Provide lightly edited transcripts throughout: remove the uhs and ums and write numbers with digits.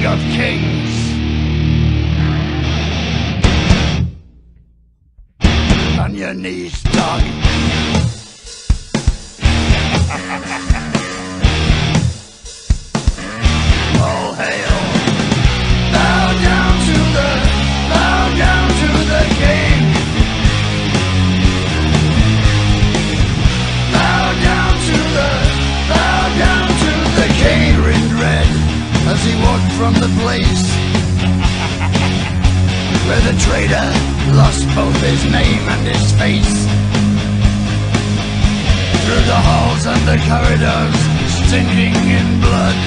King of Kings. On your knees, dog. All hail. Bow down to the king. Bow down to the king in red as he walked from the place where the traitor lost both his name and his face. Through the halls and the corridors, stinking in blood,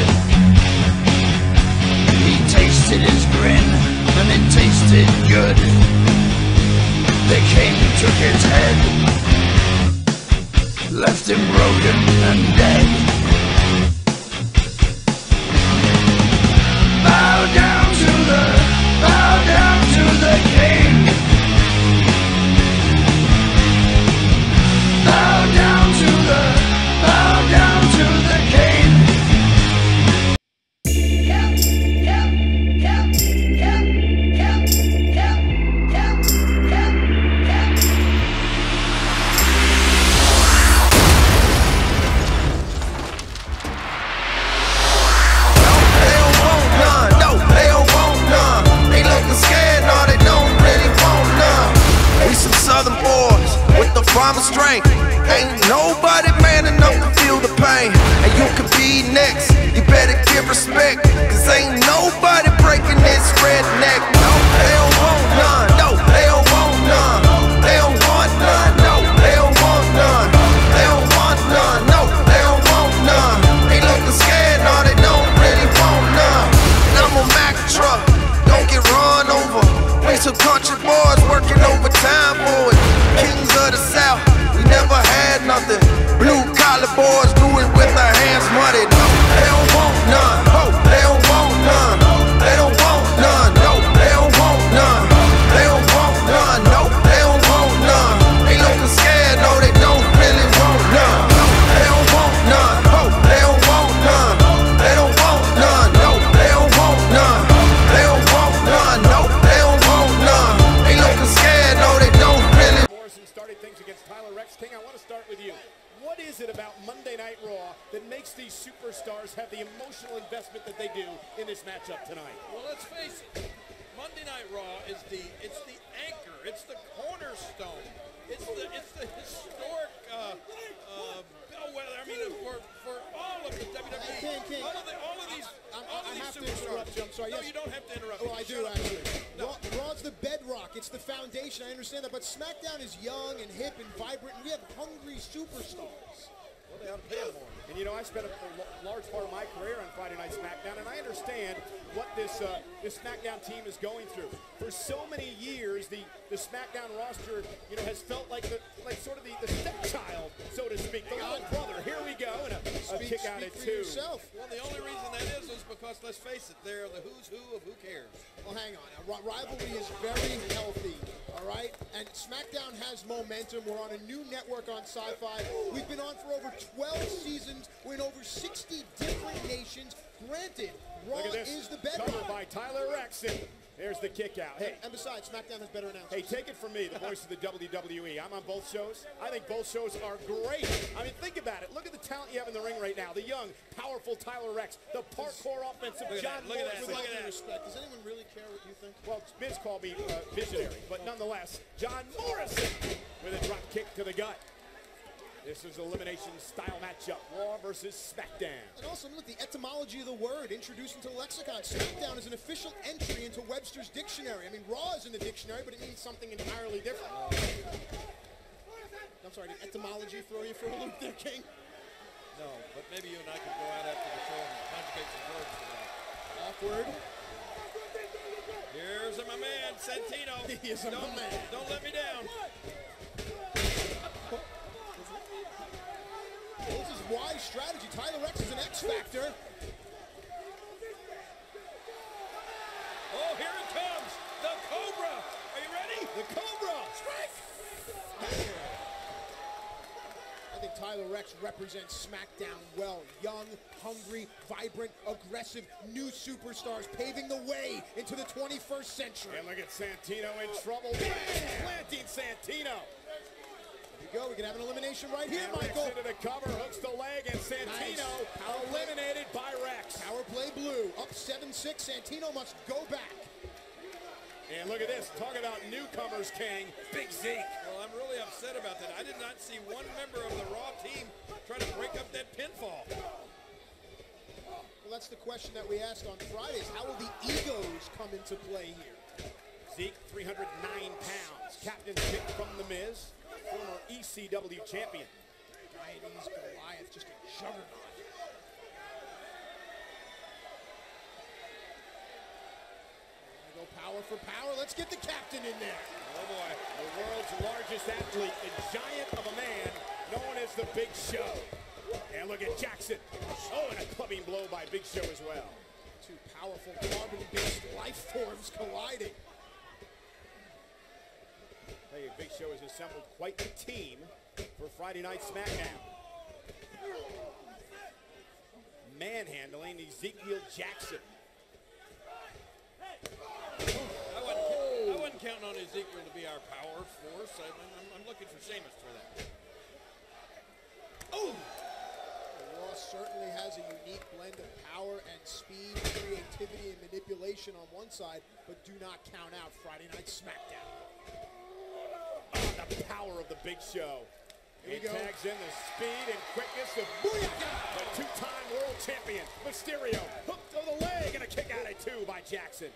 he tasted his grin, and it tasted good. The king took his head, left him broken and dead. Bow down to the king. Bow down to the king. Southern boys with the promised strength. Ain't nobody man enough to feel the pain. And you could be next, you better give respect, cause ain't nobody breaking this redneck. No, they don't want none. No, they don't want none. They don't want none. No, they don't want none. They don't want none. No, they don't want none. They looking scared, no, they don't really want none. And I'm a Mack truck, don't get run over. We some country boys working overtime for it. Kings of the South, we never had nothing. Blue collar boys do it with their hands muddy. No, they don't want none. Oh, they don't want none. They don't want none. No, they don't want none. They don't want none. No, they don't want none. They looking scared, no, they don't really want none. No, they don't want none. Oh, they don't want none. They don't want none. No, they don't want none. They don't want none. No, they don't want none. They looking scared, no, they don't really. Morrison started things against Tyler Rex. King, I want to start with you. What is it about Monday Night Raw that makes these superstars have the emotional investment that they do in this matchup tonight? Well, let's face it. Monday Night Raw is the anchor. It's the cornerstone. It's the historic bellwether. I mean, for all of the WWE. King. All of these I have to superstars. interrupt you. I'm sorry. No, Yes. you don't have to interrupt. Oh, I do actually. No. Raw's the bedrock. It's the foundation. I understand that, but SmackDown is young and hip and vibrant, and we have hungry superstars. Well, they ought to pay them more. And you know, I spent a large part of my career on Friday Night SmackDown, and I understand what this SmackDown team is going through. For so many years, the SmackDown roster, you know, has felt like sort of the stepchild, so to speak, the little brother. Here we go, and a kick out at two. Well, the only reason that is because, let's face it, they're the who's who of who cares. Well, hang on. Rivalry is very healthy, all right? And SmackDown has momentum. We're on a new network on Sci-Fi. We've been on for over 12 seasons. We're in over 60 different nations. Granted, Raw is the bedrock. Covered by Tyler Rex, and there's the kick out. Hey, and besides, SmackDown has better announcers. Hey, take it from me, the voice of the WWE. I'm on both shows. I think both shows are great. I mean, think about it. Look at the talent you have in the ring right now. The young, powerful Tyler Rex. The parkour offensive John Morrison. With all due respect, does anyone really care what you think? Well, Vince called me visionary, but nonetheless, John Morrison with a drop kick to the gut. This is an elimination-style matchup, Raw versus SmackDown. And also, look, the etymology of the word introduced into the lexicon. SmackDown is an official entry into Webster's dictionary. I mean, Raw is in the dictionary, but it means something entirely different. I'm sorry, did etymology throw you for a loop there, King? No, but maybe you and I could go out after the show and conjugate some words today. Awkward. Here's my man, Santino. He is my man. Don't let me down. Well, this is wise strategy. Tyler Rex is an X factor. Oh, here it comes. The Cobra. Are you ready? The Cobra. I think Tyler Rex represents SmackDown well. Young, hungry, vibrant, aggressive, new superstars paving the way into the 21st century. And look at Santino in trouble. Bang! Planting Santino. Here we go. We can have an elimination right here, And Michael. Rex into the cover, hooks the leg, and Santino Nice. eliminated by Rex. Power play blue. Up 7-6. Santino must go back. And look at this. Talk about newcomers, King. Big Zeke. Well, I'm really upset about that. I did not see one member of the Raw team try to break up that pinfall. Well, that's the question that we asked on Fridays. How will the egos come into play here? Zeke, 309 pounds. Captain's pick from The Miz, former ECW champion. Deities, Goliath, just a juggernaut. Go power for power. Let's get the captain in there. Oh boy, the world's largest athlete, the giant of a man known as the Big Show. And look at Jackson. Oh, and a clubbing blow by Big Show as well. Two powerful carbon-based life forms colliding. Tell you, Big Show has assembled quite the team for Friday Night SmackDown. Manhandling Ezekiel Jackson. I wasn't counting on Ezekiel to be our power force. I'm looking for Sheamus for that. Oh! Raw certainly has a unique blend of power and speed, creativity, and manipulation on one side, but do not count out Friday Night SmackDown. Oh, the power of the Big Show. He tags in the speed and quickness of the two-time world champion, Mysterio. Hooked to the leg and a kick out at two by Jackson.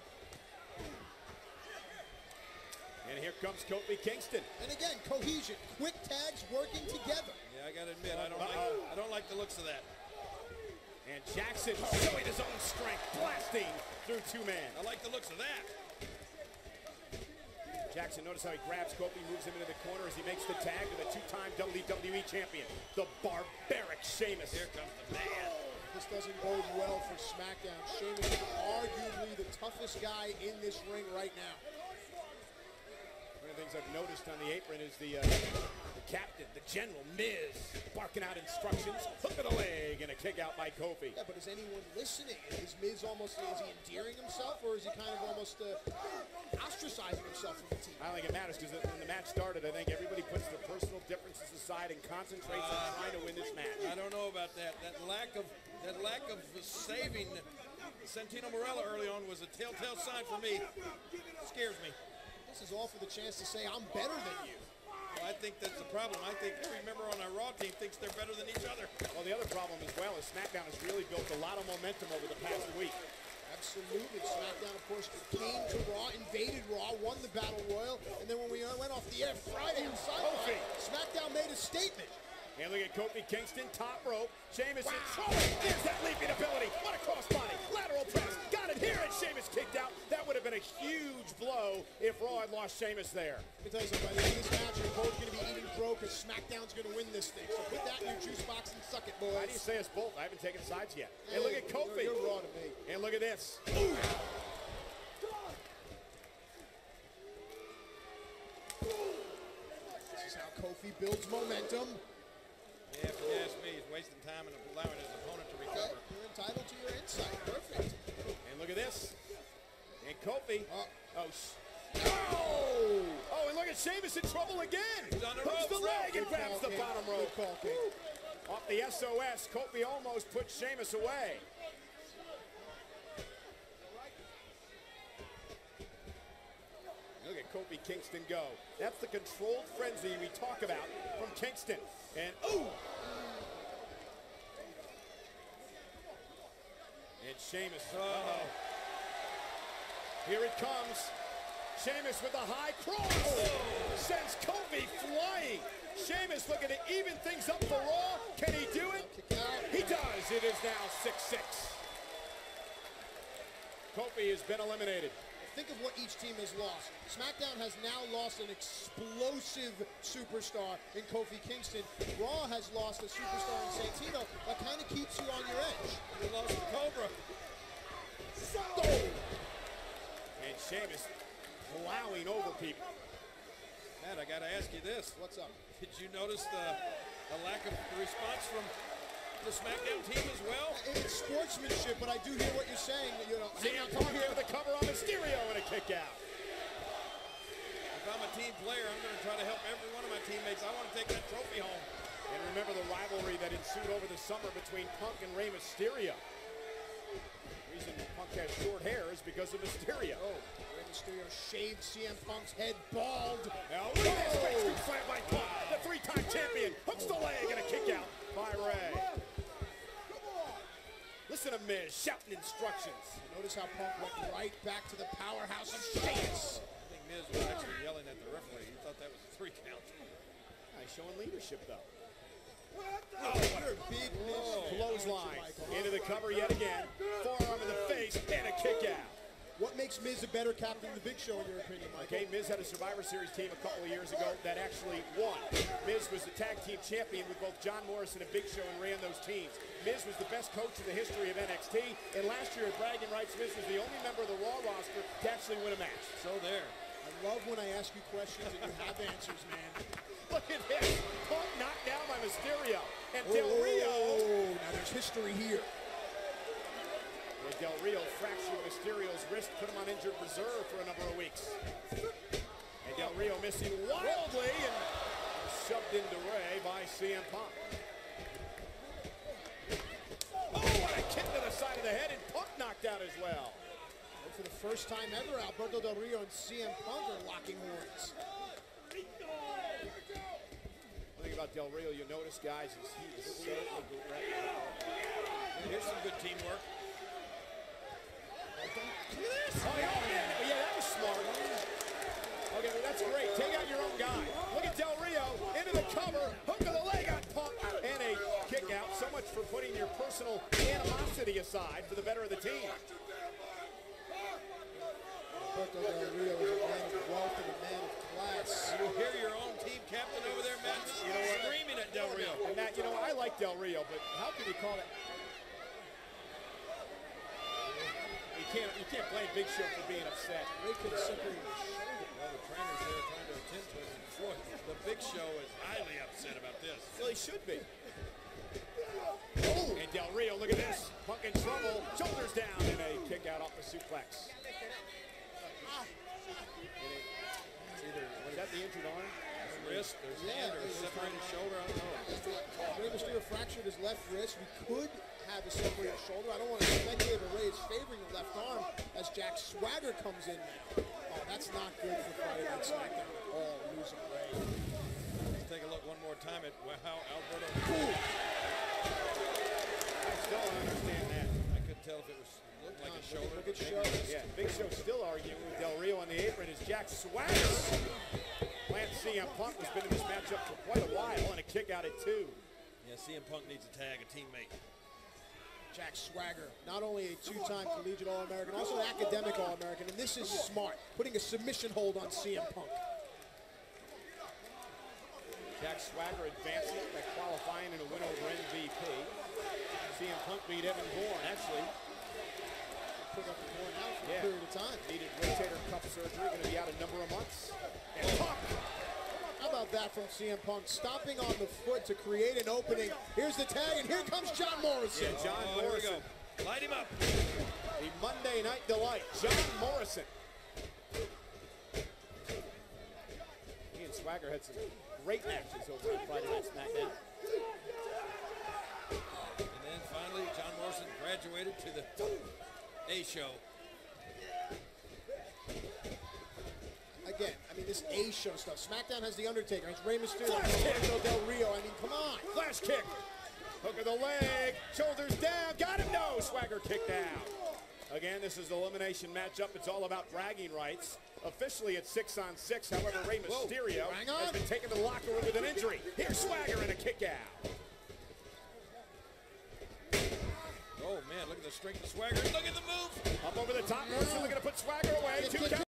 And here comes Kofi Kingston. And again, cohesion, quick tags working together. Yeah, I gotta admit, I don't like the looks of that. And Jackson showing his own strength, blasting through two men. I like the looks of that. Jackson, notice how he grabs Kofi, moves him into the corner as he makes the tag to the two-time WWE champion, the barbaric Sheamus. Here comes the man. This doesn't bode well for SmackDown. Sheamus is arguably the toughest guy in this ring right now. One of the things I've noticed on the apron is the captain, the general, Miz, barking out instructions, hook of the leg, and a kick out by Kofi. Yeah, but is anyone listening? Is Miz almost, is he endearing himself, or is he kind of almost ostracizing himself from the team? I don't think it matters, because when the match started, I think everybody puts their personal differences aside and concentrates on trying to win this match. I don't know about that. That lack of saving Santino Marella early on was a telltale sign for me. Scares me. This is all for the chance to say, I'm better than you. Well, I think that's the problem. I think every member on our Raw team thinks they're better than each other. Well, the other problem as well is SmackDown has really built a lot of momentum over the past week. Absolutely. SmackDown, of course, came to Raw, invaded Raw, won the Battle Royal, and then when we went off the air Friday on Sci-Fi, SmackDown made a statement. And look at Kofi Kingston, top rope. Sheamus in trouble. There's that leaping ability. What a crossbody. Lateral press. Got it here, and Sheamus kicked out. That would have been a huge blow if Raw had lost Sheamus there. Let me tell you something. By the end of this match, you're both going to be eating crow because SmackDown's going to win this thing. So put that in your juice box and suck it, boys. Why do you say us both? I haven't taken sides yet. And look at Kofi. You're Raw to me. And look at this. Ooh. This is how Kofi builds momentum. Yeah, if you ask me, he's wasting time and allowing his opponent to recover. You're entitled to your insight. Perfect. And look at this. And Kofi. Oh, and look at Sheamus in trouble again. He's on the hooks ropes. the leg and grabs the King. bottom rope. Good call, King. Off the SOS, Kofi almost put Sheamus away. Look at Kofi Kingston go. That's the controlled frenzy we talk about from Kingston. And and Sheamus. Here it comes. Sheamus with a high cross. Sends Kofi flying. Sheamus looking to even things up for Raw. Can he do it? He does. It is now 6-6. Kofi has been eliminated. Think of what each team has lost. SmackDown has now lost an explosive superstar in Kofi Kingston. Raw has lost a superstar in Santino that kind of keeps you on your edge. You lost the Cobra. And Sheamus plowing over people. Matt, I got to ask you this. What's up? Did you notice the a lack of response from the SmackDown team as well. It's sportsmanship, but I do hear what you're saying. You know, CM Punk here with the cover on Mysterio and a kick out. If I'm a team player, I'm going to try to help every one of my teammates. I want to take that trophy home. And remember the rivalry that ensued over the summer between Punk and Rey Mysterio. The reason Punk has short hair is because of Mysterio. Oh, Rey Mysterio shaved CM Punk's head bald. Now look at this great scoop slam by Punk. The three-time champion hooks the leg and a kick out by Rey. Listen to Miz shouting instructions. Notice how Punk went right back to the powerhouse of Sheamus. I think Miz was actually yelling at the referee. He thought that was a 3 count. He's showing leadership, though. Oh, what a big Clothesline into the cover yet again. Forearm in the face and a kick out. What makes Miz a better captain than the Big Show, in your opinion, Michael? Okay, Miz had a Survivor Series team a couple of years ago that actually won. Miz was the tag team champion with both John Morrison and Big Show and ran those teams. Miz was the best coach in the history of NXT, and last year at Bragging Rights, Miz was the only member of the Raw roster to actually win a match. So there. I love when I ask you questions and you have answers, man. Look at this. Punk knocked down by Mysterio. And Del Rio. Oh, now there's history here. Well, Del Rio fractured Mysterio's wrist, put him on injured reserve for a number of weeks. And Del Rio missing wildly and shoved into Rey by CM Punk. Oh, what a kick to the side of the head, and Punk knocked out as well. And for the first time ever, Alberto Del Rio and CM Punk are locking horns. One thing about Del Rio, you notice, guys, is he is so aggressive. Here's some good teamwork. Look at this. Oh, yeah, that was smart. Okay, well, that's great. Take out your own guy. Look at Del Rio into the cover. Hook of the leg on Punk. And a kick out. So much for putting your personal animosity aside for the better of the team. Alberto Del Rio is a man of wealth and a man of class. You hear your own team captain over there, Matt, screaming at Del Rio. And Matt, you know, I like Del Rio, but how can you call it? You can't blame Big Show for being upset. They could have separated his shoulder. Well, the trainers there are trying to attend to it. The Big Show is highly upset about this. Well, he should be. Oh, and Del Rio, look at this. Punk in trouble, shoulders down, and a kick out off the suplex. Is that the injured arm? Wrist, there's hand, or separated shoulder, I don't know. Rey Mysterio fractured his left wrist. We could have a separated shoulder. I don't want to speculate, but Rey is favoring the left arm as Jack Swagger comes in now. Oh, that's not good for Friday Night SmackDown at all, losing Rey. Let's take a look one more time at how Alberto. I still don't understand that. I couldn't tell if it was looked like a shoulder. Look at Show. Yeah, Big Show still arguing with Del Rio on the apron as Jack Swagger plants CM Punk, who's been in this matchup for quite a while, and a kick out at 2. Yeah, CM Punk needs to tag a teammate. Jack Swagger, not only a two-time collegiate All-American, also an academic All-American, and this is smart, putting a submission hold on CM Punk. Jack Swagger advancing by qualifying in a win over MVP. CM Punk beat Evan Bourne, actually. Put up the board now for a period of time. Needed rotator cuff surgery, going to be out a number of months. And Punk. How about that from CM Punk? Stomping on the foot to create an opening. Here's the tag, and here comes John Morrison. Yeah, John Morrison. Here we go. Light him up. The Monday Night Delight, John Morrison. He and Swagger had some great matches over on Friday Night SmackDown. And then finally, John Morrison graduated to the A show. Again, I mean, this A show stuff. SmackDown has The Undertaker. It's Rey Mysterio. Flash kick. Del Rio. I mean, come on. Flash kick. Hook of the leg. Shoulders down. Got him. No. Swagger kicked out. Again, this is the elimination matchup. It's all about bragging rights. Officially at 6-on-6. However, Rey Mysterio has been taken to the locker room with an injury. Here's Swagger and a kick out. Oh, man, look at the strength of Swagger. Look at the move. Up over the top. Morrison looking to put Swagger away. 2 count.